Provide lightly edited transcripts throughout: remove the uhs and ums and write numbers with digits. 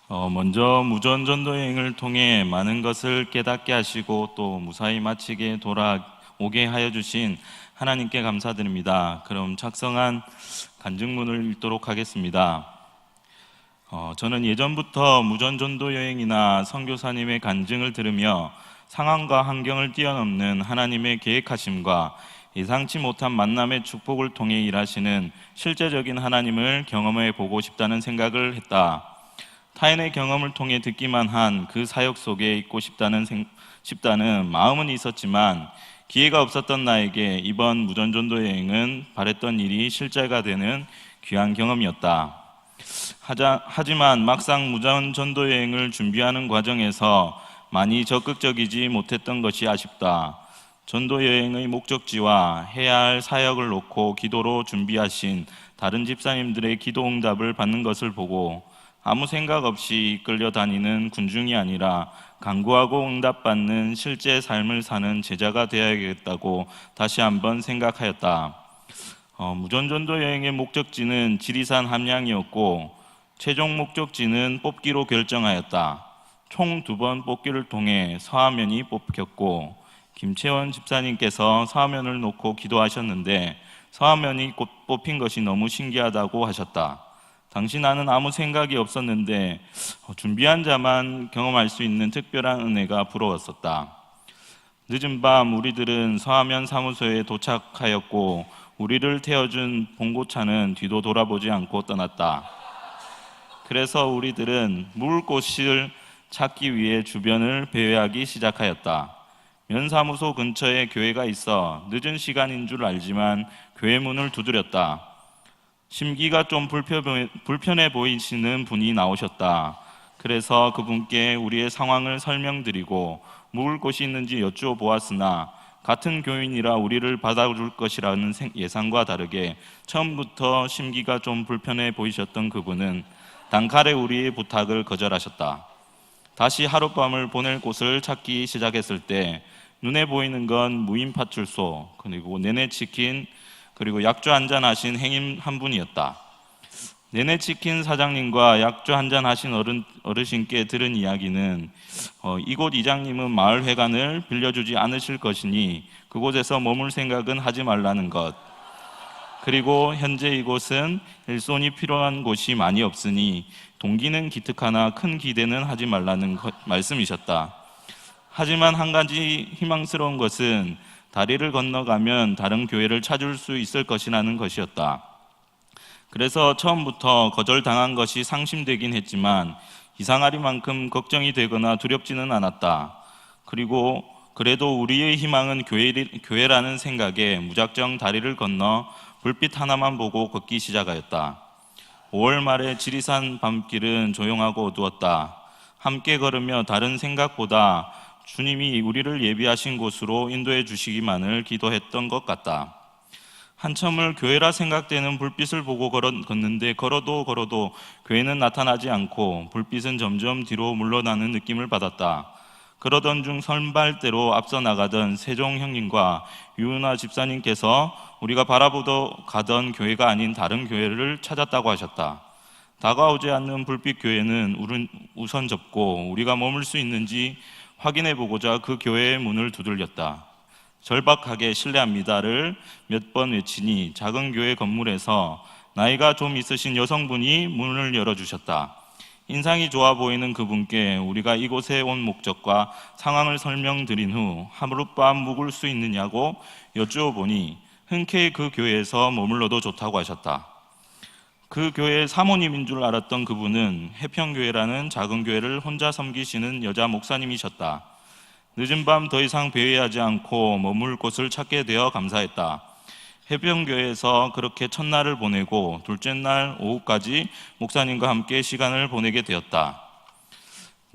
먼저 무전전도 여행을 통해 많은 것을 깨닫게 하시고 또 무사히 마치게 돌아오게 하여 주신 하나님께 감사드립니다. 그럼 작성한 간증문을 읽도록 하겠습니다. 저는 예전부터 무전전도 여행이나 선교사님의 간증을 들으며 상황과 환경을 뛰어넘는 하나님의 계획하심과 예상치 못한 만남의 축복을 통해 일하시는 실제적인 하나님을 경험해 보고 싶다는 생각을 했다. 타인의 경험을 통해 듣기만 한 그 사역 속에 있고 싶다는 마음은 있었지만 기회가 없었던 나에게 이번 무전전도 여행은 바랬던 일이 실제가 되는 귀한 경험이었다. 하지만 막상 무전전도 여행을 준비하는 과정에서 많이 적극적이지 못했던 것이 아쉽다. 전도 여행의 목적지와 해야 할 사역을 놓고 기도로 준비하신 다른 집사님들의 기도 응답을 받는 것을 보고 아무 생각 없이 이끌려 다니는 군중이 아니라 간구하고 응답받는 실제 삶을 사는 제자가 되어야겠다고 다시 한번 생각하였다. 무전전도 여행의 목적지는 지리산 함양이었고 최종 목적지는 뽑기로 결정하였다. 총 2번 뽑기를 통해 서하면이 뽑혔고 김채원 집사님께서 서하면을 놓고 기도하셨는데 서하면이 뽑힌 것이 너무 신기하다고 하셨다. 당시 나는 아무 생각이 없었는데 준비한 자만 경험할 수 있는 특별한 은혜가 부러웠었다. 늦은 밤 우리들은 서하면 사무소에 도착하였고 우리를 태워준 봉고차는 뒤도 돌아보지 않고 떠났다. 그래서 우리들은 묵을 곳을 찾기 위해 주변을 배회하기 시작하였다. 면사무소 근처에 교회가 있어 늦은 시간인 줄 알지만 교회 문을 두드렸다. 심기가 좀 불편해 보이시는 분이 나오셨다. 그래서 그분께 우리의 상황을 설명드리고 묵을 곳이 있는지 여쭈어보았으나 같은 교인이라 우리를 받아줄 것이라는 예상과 다르게 처음부터 심기가 좀 불편해 보이셨던 그분은 단칼에 우리의 부탁을 거절하셨다. 다시 하룻밤을 보낼 곳을 찾기 시작했을 때 눈에 보이는 건 무인 파출소, 그리고 내내치킨, 그리고 약주 한잔 하신 행인 한 분이었다. 내내치킨 사장님과 약주 한잔 하신 어르신께 들은 이야기는 이곳 이장님은 마을회관을 빌려주지 않으실 것이니 그곳에서 머물 생각은 하지 말라는 것, 그리고 현재 이곳은 일손이 필요한 곳이 많이 없으니 동기는 기특하나 큰 기대는 하지 말라는 말씀이셨다. 하지만 한 가지 희망스러운 것은 다리를 건너가면 다른 교회를 찾을 수 있을 것이라는 것이었다. 그래서 처음부터 거절당한 것이 상심되긴 했지만 이상하리만큼 걱정이 되거나 두렵지는 않았다. 그래도 우리의 희망은 교회라는 생각에 무작정 다리를 건너 불빛 하나만 보고 걷기 시작하였다. 5월 말에 지리산 밤길은 조용하고 어두웠다. 함께 걸으며 다른 생각보다 주님이 우리를 예비하신 곳으로 인도해 주시기만을 기도했던 것 같다. 한참을 교회라 생각되는 불빛을 보고 걷는데 걸어도 교회는 나타나지 않고 불빛은 점점 뒤로 물러나는 느낌을 받았다. 그러던 중 선발대로 앞서 나가던 세종 형님과 유은아 집사님께서 우리가 바라보러 가던 교회가 아닌 다른 교회를 찾았다고 하셨다. 다가오지 않는 불빛 교회는 우선 접고 우리가 머물 수 있는지 확인해보고자 그 교회의 문을 두들렸다. 절박하게 실례합니다를 몇 번 외치니 작은 교회 건물에서 나이가 좀 있으신 여성분이 문을 열어주셨다. 인상이 좋아 보이는 그분께 우리가 이곳에 온 목적과 상황을 설명드린 후 하룻밤 묵을 수 있느냐고 여쭈어 보니 흔쾌히 그 교회에서 머물러도 좋다고 하셨다. 그 교회의 사모님인 줄 알았던 그분은 해평교회라는 작은 교회를 혼자 섬기시는 여자 목사님이셨다. 늦은 밤 더 이상 배회하지 않고 머물 곳을 찾게 되어 감사했다. 해평교회에서 그렇게 첫날을 보내고 둘째 날 오후까지 목사님과 함께 시간을 보내게 되었다.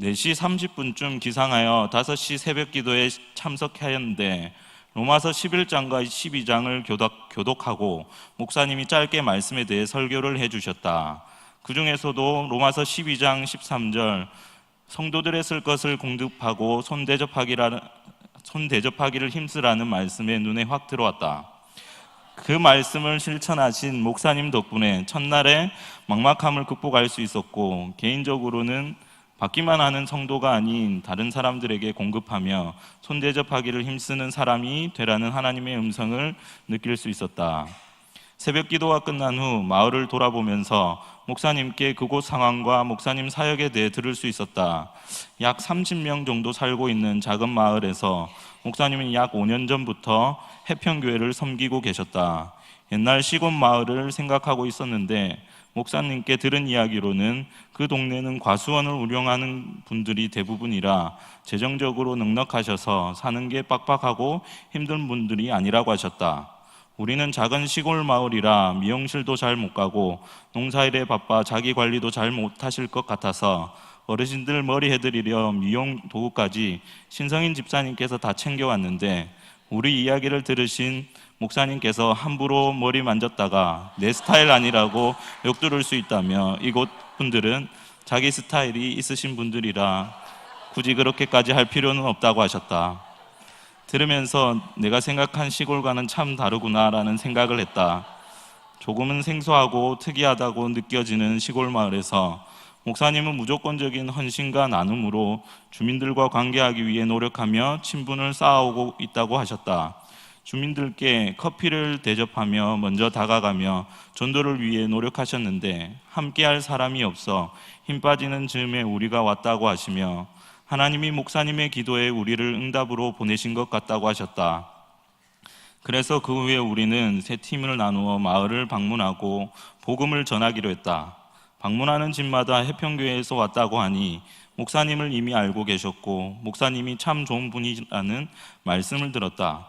4시 30분쯤 기상하여 5시 새벽 기도에 참석하였는데 로마서 11장과 12장을 교독하고 목사님이 짧게 말씀에 대해 설교를 해주셨다. 그 중에서도 로마서 12장 13절 성도들의 쓸 것을 공급하고 손 대접하기를 힘쓰라는 말씀에 눈에 확 들어왔다. 그 말씀을 실천하신 목사님 덕분에 첫날에 막막함을 극복할 수 있었고, 개인적으로는 받기만 하는 성도가 아닌 다른 사람들에게 공급하며 손대접하기를 힘쓰는 사람이 되라는 하나님의 음성을 느낄 수 있었다. 새벽 기도가 끝난 후 마을을 돌아보면서 목사님께 그곳 상황과 목사님 사역에 대해 들을 수 있었다. 약 30명 정도 살고 있는 작은 마을에서 목사님은 약 5년 전부터 해평교회를 섬기고 계셨다. 옛날 시골 마을을 생각하고 있었는데 목사님께 들은 이야기로는 그 동네는 과수원을 운영하는 분들이 대부분이라 재정적으로 넉넉하셔서 사는 게 빡빡하고 힘든 분들이 아니라고 하셨다. 우리는 작은 시골 마을이라 미용실도 잘 못 가고 농사일에 바빠 자기 관리도 잘 못하실 것 같아서 어르신들 머리 해드리려 미용 도구까지 신성인 집사님께서 다 챙겨왔는데, 우리 이야기를 들으신 목사님께서 함부로 머리 만졌다가 내 스타일 아니라고 욕 들을 수 있다며 이곳 분들은 자기 스타일이 있으신 분들이라 굳이 그렇게까지 할 필요는 없다고 하셨다. 들으면서 내가 생각한 시골과는 참 다르구나라는 생각을 했다. 조금은 생소하고 특이하다고 느껴지는 시골 마을에서 목사님은 무조건적인 헌신과 나눔으로 주민들과 관계하기 위해 노력하며 친분을 쌓아오고 있다고 하셨다. 주민들께 커피를 대접하며 먼저 다가가며 전도를 위해 노력하셨는데 함께할 사람이 없어 힘 빠지는 즈음에 우리가 왔다고 하시며 하나님이 목사님의 기도에 우리를 응답으로 보내신 것 같다고 하셨다. 그래서 그 후에 우리는 세 팀을 나누어 마을을 방문하고 복음을 전하기로 했다. 방문하는 집마다 해평교회에서 왔다고 하니 목사님을 이미 알고 계셨고 목사님이 참 좋은 분이라는 말씀을 들었다.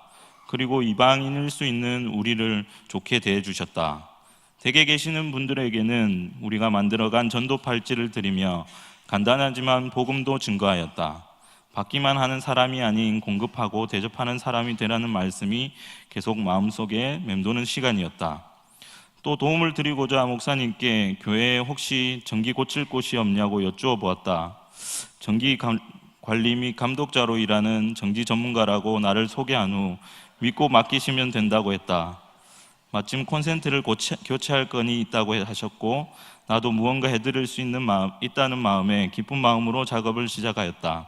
그리고 이방인일 수 있는 우리를 좋게 대해주셨다. 댁에 계시는 분들에게는 우리가 만들어간 전도 팔찌를 드리며 간단하지만 복음도 증거하였다. 받기만 하는 사람이 아닌 공급하고 대접하는 사람이 되라는 말씀이 계속 마음속에 맴도는 시간이었다. 또 도움을 드리고자 목사님께 교회에 혹시 전기 고칠 곳이 없냐고 여쭈어 보았다. 전기 관리 및 감독자로 일하는 전기 전문가라고 나를 소개한 후 믿고 맡기시면 된다고 했다. 마침 콘센트를 교체할 건이 있다고 하셨고 나도 무언가 해드릴 수 있다는 마음에 기쁜 마음으로 작업을 시작하였다.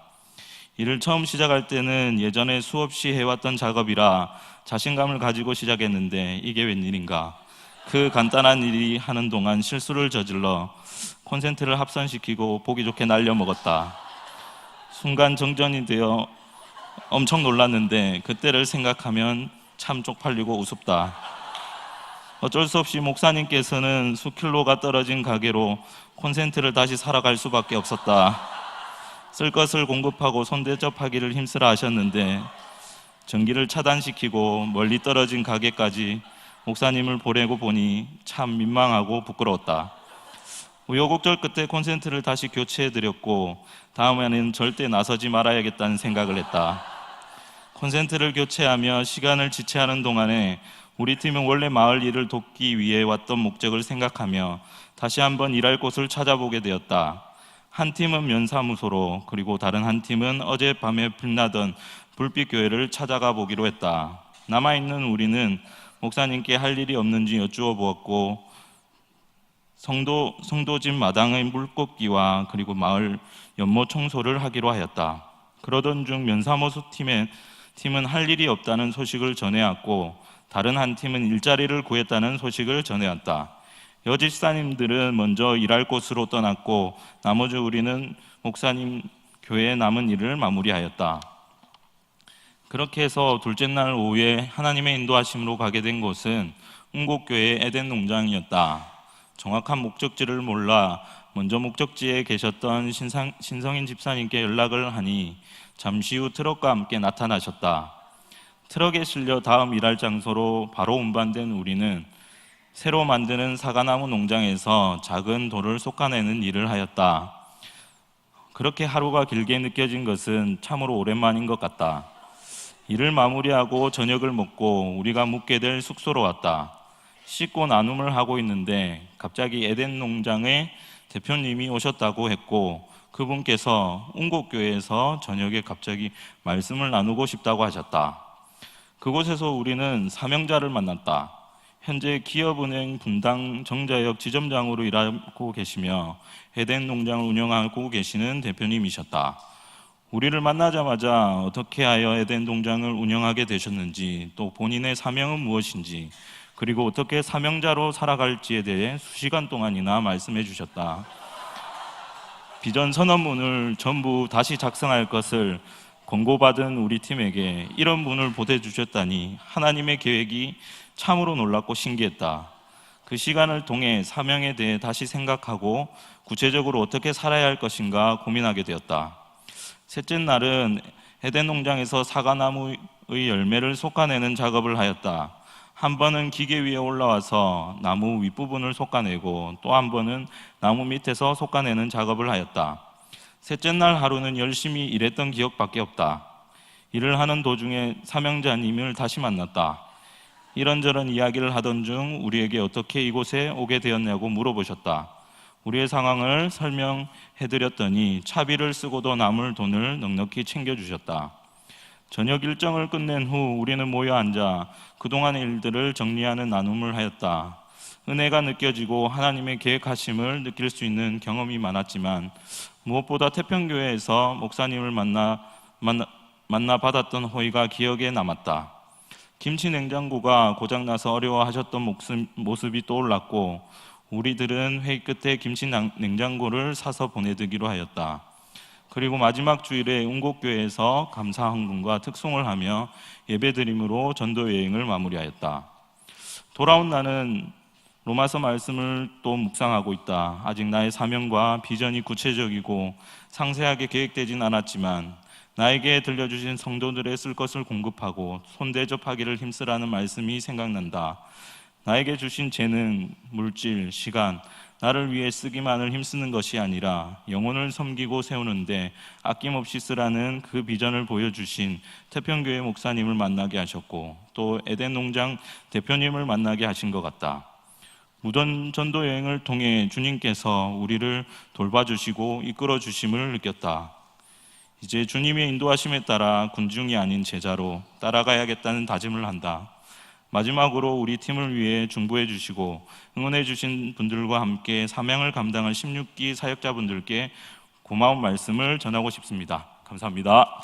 일을 처음 시작할 때는 예전에 수없이 해왔던 작업이라 자신감을 가지고 시작했는데 이게 웬일인가. 그 간단한 일이 하는 동안 실수를 저질러 콘센트를 합선시키고 보기 좋게 날려먹었다. 순간 정전이 되어 엄청 놀랐는데 그때를 생각하면 참 쪽팔리고 우습다. 어쩔 수 없이 목사님께서는 수킬로가 떨어진 가게로 콘센트를 다시 사러 갈 수밖에 없었다. 쓸 것을 공급하고 손대접하기를 힘쓰라 하셨는데 전기를 차단시키고 멀리 떨어진 가게까지 목사님을 보내고 보니 참 민망하고 부끄러웠다. 우여곡절 끝에 콘센트를 다시 교체해드렸고 다음에는 절대 나서지 말아야겠다는 생각을 했다. 콘센트를 교체하며 시간을 지체하는 동안에 우리 팀은 원래 마을 일을 돕기 위해 왔던 목적을 생각하며 다시 한번 일할 곳을 찾아보게 되었다. 한 팀은 면사무소로, 그리고 다른 한 팀은 어젯밤에 빛나던 불빛교회를 찾아가 보기로 했다. 남아있는 우리는 목사님께 할 일이 없는지 여쭈어 보았고 성도집 마당의 물꽂기와 그리고 마을 연못 청소를 하기로 하였다. 그러던 중 면사무소 팀은 할 일이 없다는 소식을 전해왔고 다른 한 팀은 일자리를 구했다는 소식을 전해왔다. 여집사님들은 먼저 일할 곳으로 떠났고 나머지 우리는 목사님 교회에 남은 일을 마무리하였다. 그렇게 해서 둘째 날 오후에 하나님의 인도하심으로 가게 된 곳은 운곡교회의 에덴 농장이었다. 정확한 목적지를 몰라 먼저 목적지에 계셨던 신성인 집사님께 연락을 하니 잠시 후 트럭과 함께 나타나셨다. 트럭에 실려 다음 일할 장소로 바로 운반된 우리는 새로 만드는 사과나무 농장에서 작은 돌을 솎아내는 일을 하였다. 그렇게 하루가 길게 느껴진 것은 참으로 오랜만인 것 같다. 일을 마무리하고 저녁을 먹고 우리가 묵게 될 숙소로 왔다. 씻고 나눔을 하고 있는데 갑자기 에덴 농장의 대표님이 오셨다고 했고 그분께서 운곡교회에서 저녁에 갑자기 말씀을 나누고 싶다고 하셨다. 그곳에서 우리는 사명자를 만났다. 현재 기업은행 분당 정자역 지점장으로 일하고 계시며 에덴 농장을 운영하고 계시는 대표님이셨다. 우리를 만나자마자 어떻게 하여 에덴 농장을 운영하게 되셨는지, 또 본인의 사명은 무엇인지, 그리고 어떻게 사명자로 살아갈지에 대해 수시간 동안이나 말씀해 주셨다. 비전 선언문을 전부 다시 작성할 것을 권고받은 우리 팀에게 이런 문을 보내주셨다니 하나님의 계획이 참으로 놀랍고 신기했다. 그 시간을 통해 사명에 대해 다시 생각하고 구체적으로 어떻게 살아야 할 것인가 고민하게 되었다. 셋째 날은 에덴 농장에서 사과나무의 열매를 솎아내는 작업을 하였다. 한 번은 기계 위에 올라와서 나무 윗부분을 솎아내고 또 한 번은 나무 밑에서 솎아내는 작업을 하였다. 셋째 날 하루는 열심히 일했던 기억밖에 없다. 일을 하는 도중에 사명자님을 다시 만났다. 이런저런 이야기를 하던 중 우리에게 어떻게 이곳에 오게 되었냐고 물어보셨다. 우리의 상황을 설명해드렸더니 차비를 쓰고도 남을 돈을 넉넉히 챙겨주셨다. 저녁 일정을 끝낸 후 우리는 모여 앉아 그동안의 일들을 정리하는 나눔을 하였다. 은혜가 느껴지고 하나님의 계획하심을 느낄 수 있는 경험이 많았지만 무엇보다 태평교회에서 목사님을 만나 받았던 호의가 기억에 남았다. 김치 냉장고가 고장나서 어려워하셨던 모습이 떠올랐고 우리들은 회의 끝에 김치 냉장고를 사서 보내드리기로 하였다. 그리고 마지막 주일에 운곡교회에서 감사 헌금과 특송을 하며 예배드림으로 전도 여행을 마무리하였다. 돌아온 나는 로마서 말씀을 또 묵상하고 있다. 아직 나의 사명과 비전이 구체적이고 상세하게 계획되진 않았지만 나에게 들려주신 성도들의 쓸 것을 공급하고 손대접하기를 힘쓰라는 말씀이 생각난다. 나에게 주신 재능, 물질, 시간, 나를 위해 쓰기만을 힘쓰는 것이 아니라 영혼을 섬기고 세우는데 아낌없이 쓰라는 그 비전을 보여주신 태평교회 목사님을 만나게 하셨고 또 에덴 농장 대표님을 만나게 하신 것 같다. 무던 전도 여행을 통해 주님께서 우리를 돌봐주시고 이끌어주심을 느꼈다. 이제 주님의 인도하심에 따라 군중이 아닌 제자로 따라가야겠다는 다짐을 한다. 마지막으로 우리 팀을 위해 중보해 주시고 응원해 주신 분들과 함께 사명을 감당할 16기 사역자분들께 고마운 말씀을 전하고 싶습니다. 감사합니다.